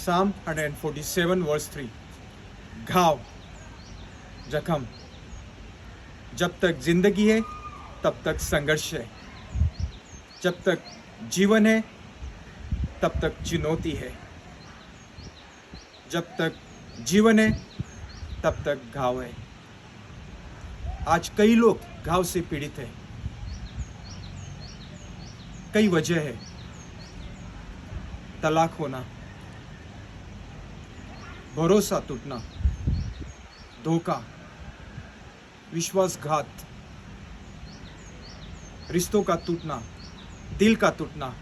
Psalm 147 verse 3, घाव, जख्म, जब तक जिंदगी है तब तक संघर्ष है, जब तक जीवन है तब तक चुनौती है, जब तक जीवन है तब तक घाव है। आज कई लोग घाव से पीड़ित हैं। कई वजह है, तलाक होना, भरोसा टूटना, धोखा, विश्वासघात, रिश्तों का टूटना, दिल का टूटना,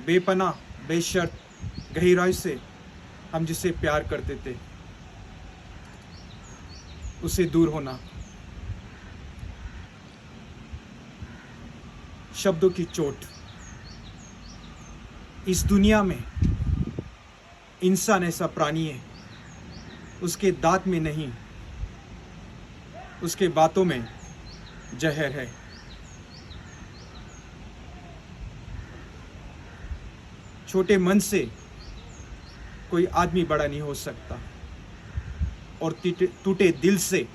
बेपनाह बेशर्त गहराई से हम जिसे प्यार करते थे उसे दूर होना, शब्दों की चोट। इस दुनिया में इंसान ऐसा प्राणी है, उसके दांत में नहीं, उसके बातों में जहर है। छोटे मन से कोई आदमी बड़ा नहीं हो सकता, और टूटे दिल से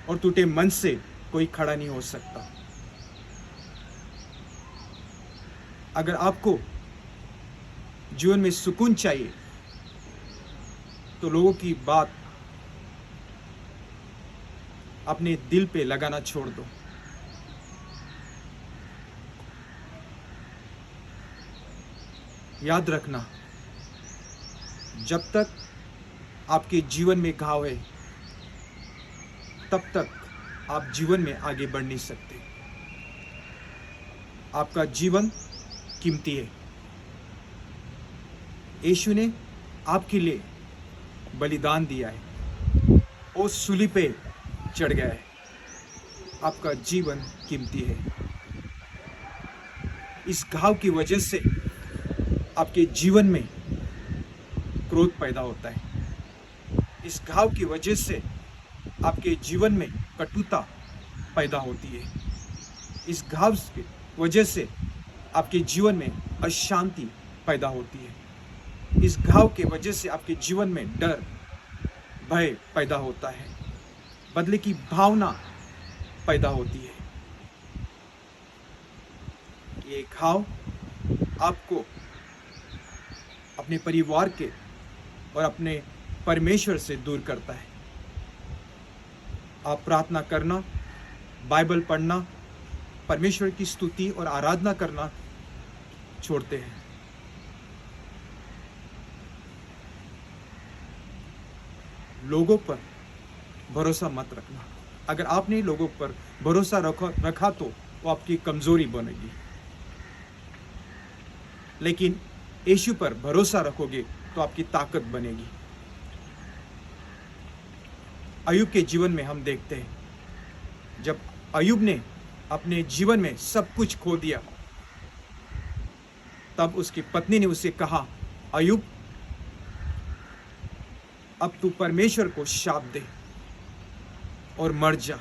और टूटे मन से कोई खड़ा नहीं हो सकता। अगर आपको जीवन में सुकून चाहिए तो लोगों की बात अपने दिल पे लगाना छोड़ दो। याद रखना, जब तक आपके जीवन में घाव है तब तक आप जीवन में आगे बढ़ नहीं सकते। आपका जीवन कीमती है। यीशु ने आपके लिए बलिदान दिया है, वो सूली पे चढ़ गया है। आपका जीवन कीमती है। इस घाव की वजह से आपके जीवन में क्रोध पैदा होता है। इस घाव की वजह से आपके जीवन में कटुता पैदा होती है। इस घाव की वजह से आपके जीवन में अशांति पैदा होती है। इस घाव के वजह से आपके जीवन में डर, भय पैदा होता है, बदले की भावना पैदा होती है। ये घाव आपको अपने परिवार के और अपने परमेश्वर से दूर करता है। आप प्रार्थना करना, बाइबल पढ़ना, परमेश्वर की स्तुति और आराधना करना छोड़ते हैं। लोगों पर भरोसा मत रखना। अगर आपने लोगों पर भरोसा रखा तो वो आपकी कमजोरी बनेगी, लेकिन यीशु पर भरोसा रखोगे तो आपकी ताकत बनेगी। अय्यूब के जीवन में हम देखते हैं, जब अय्यूब ने अपने जीवन में सब कुछ खो दिया, तब उसकी पत्नी ने उसे कहा, अय्यूब, अब तू परमेश्वर को शाप दे और मर जा।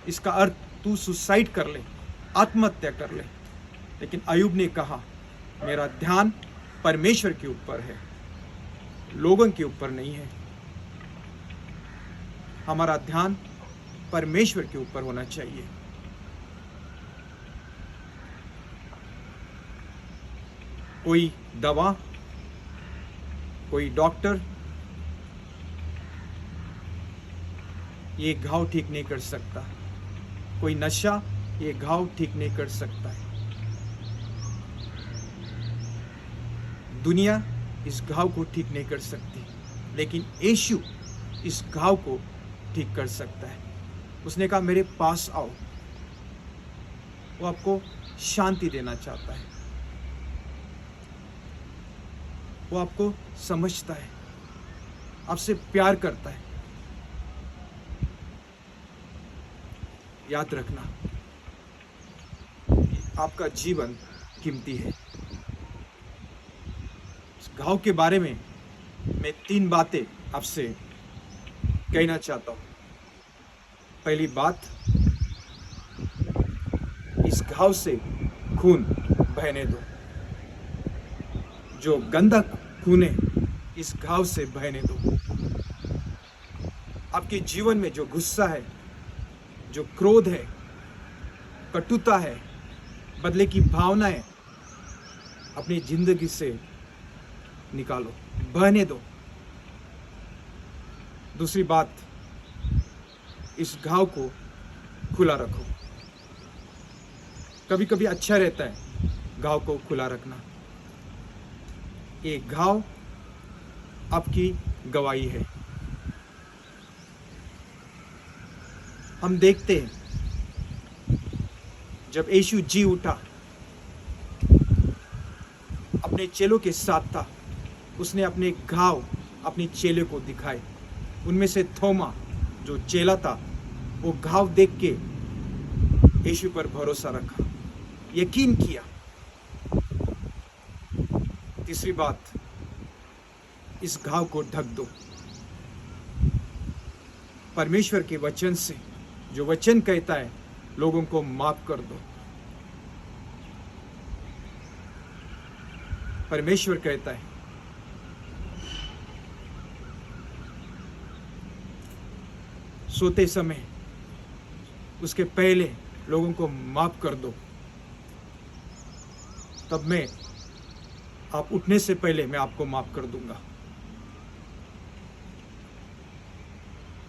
इसका अर्थ तू सुसाइड कर ले, आत्महत्या कर ले। लेकिन अय्यूब ने कहा, मेरा ध्यान परमेश्वर के ऊपर है, लोगों के ऊपर नहीं है। हमारा ध्यान परमेश्वर के ऊपर होना चाहिए। कोई दवा, कोई डॉक्टर ये घाव ठीक नहीं कर सकता। कोई नशा ये घाव ठीक नहीं कर सकता है। दुनिया इस घाव को ठीक नहीं कर सकती, लेकिन यीशु इस घाव को ठीक कर सकता है। उसने कहा, मेरे पास आओ। वो आपको शांति देना चाहता है। वो आपको समझता है, आपसे प्यार करता है। याद रखना, आपका जीवन कीमती है। इस घाव के बारे में मैं 3 बातें आपसे कहना चाहता हूं। पहली बात, इस घाव से खून बहने दो। जो गंदा खून है इस घाव से बहने दो। आपके जीवन में जो गुस्सा है, जो क्रोध है, कटुता है, बदले की भावना है, अपनी जिंदगी से निकालो, बहने दो। दूसरी बात, इस घाव को खुला रखो। कभी कभी अच्छा रहता है घाव को खुला रखना। ये घाव आपकी गवाही है। हम देखते हैं जब यीशु जी उठा, अपने चेलों के साथ था, उसने अपने घाव अपने चेले को दिखाए। उनमें से थोमा जो चेला था, वो घाव देख के यीशु पर भरोसा रखा, यकीन किया। तीसरी बात, इस घाव को ढक दो परमेश्वर के वचन से। जो वचन कहता है लोगों को माफ कर दो। परमेश्वर कहता है सोते समय उसके पहले लोगों को माफ कर दो, तब मैं आप उठने से पहले मैं आपको माफ कर दूंगा।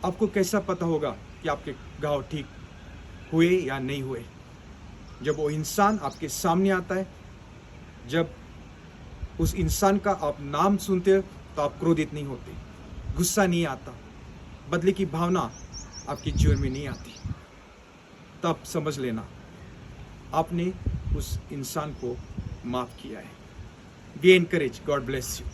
आपको कैसा पता होगा कि आपके घाव ठीक हुए या नहीं हुए? जब वो इंसान आपके सामने आता है, जब उस इंसान का आप नाम सुनते हो तो आप क्रोधित नहीं होते, गुस्सा नहीं आता, बदले की भावना आपके जीवन में नहीं आती, तब समझ लेना आपने उस इंसान को माफ किया है। Be encourage, God bless you.